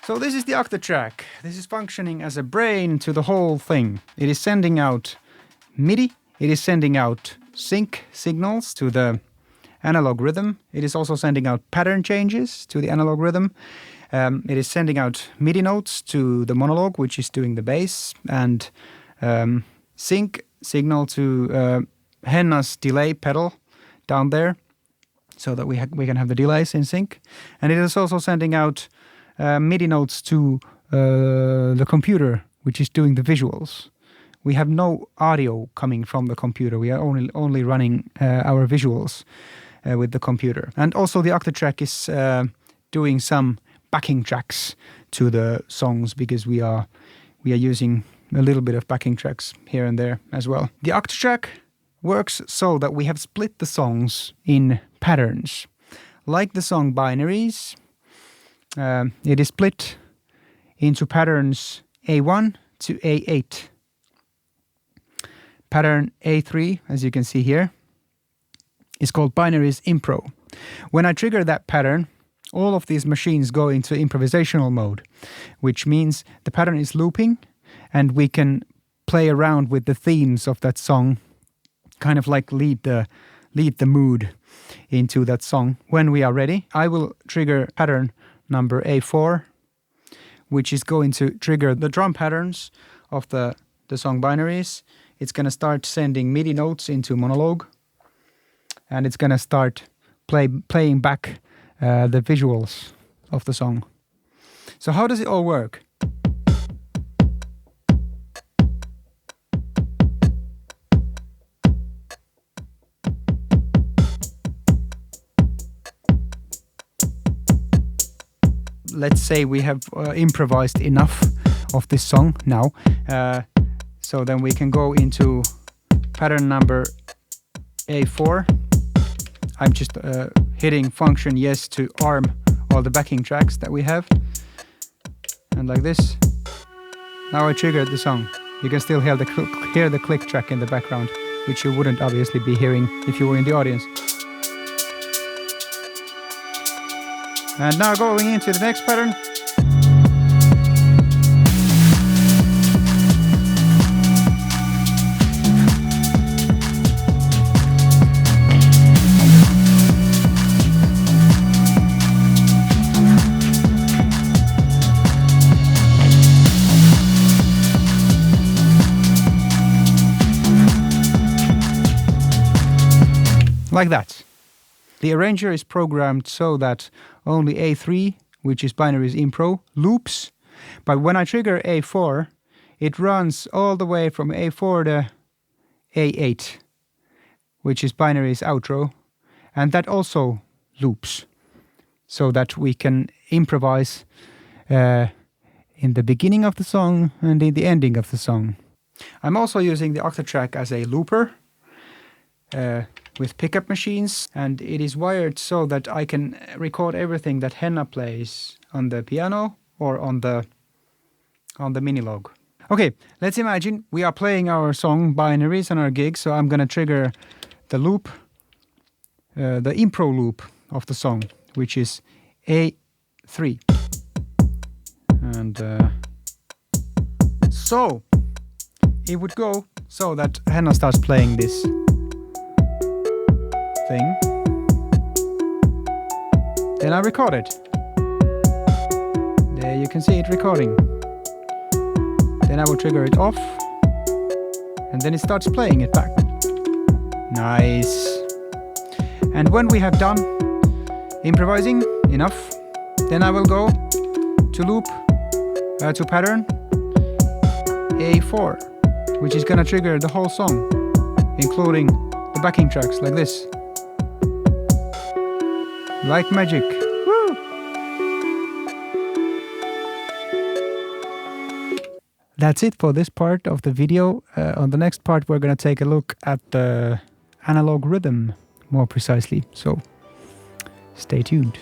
So this is the Octatrack. This is functioning as a brain to the whole thing. It is sending out MIDI. It is sending out sync signals to the analog rhythm. It is also sending out pattern changes to the analog rhythm. It is sending out MIDI notes to the monologue, which is doing the bass, and sync signal to Henna's delay pedal down there, so that we can have the delays in sync. And it is also sending out MIDI notes to the computer, which is doing the visuals. We have no audio coming from the computer. We are only running our visuals with the computer. And also the Octatrack is doing some backing tracks to the songs, because we are using a little bit of backing tracks here and there as well. The Octatrack works so that we have split the songs in patterns. Like the song binaries, it is split into patterns A1 to A8. Pattern A3, as you can see here, is called binaries impro. When I trigger that pattern, all of these machines go into improvisational mode, which means the pattern is looping and we can play around with the themes of that song, kind of like lead the mood into that song. When we are ready, I will trigger pattern number A4, which is going to trigger the drum patterns of the song binaries. It's going to start sending MIDI notes into monologue, and it's going to start playing back the visuals of the song. So how does it all work? Let's say we have improvised enough of this song now. So then we can go into pattern number A4. I'm just hitting function yes to arm all the backing tracks that we have. And like this. Now I triggered the song. You can still hear the click track in the background, which you wouldn't obviously be hearing if you were in the audience. And now going into the next pattern. Like that. The arranger is programmed so that only A3, which is binaries impro, loops. But when I trigger A4, it runs all the way from A4 to A8, which is binaries outro. And that also loops, so that we can improvise in the beginning of the song and in the ending of the song. I'm also using the Octatrack as a looper with pickup machines, and it is wired so that I can record everything that Henna plays on the piano or on the Minilog. Okay, let's imagine we are playing our song binaries on our gig, so I'm gonna trigger the loop, the impro loop of the song, which is A3. And so it would go so that Henna starts playing this thing. Then I record it. There you can see it recording. Then I will trigger it off, and then it starts playing it back. Nice. And when we have done improvising enough, then I will go to loop to pattern A4, which is gonna trigger the whole song, including the backing tracks like this. Like magic. Woo! That's it for this part of the video. On the next part, we're going to take a look at the analog rhythm more precisely. So stay tuned.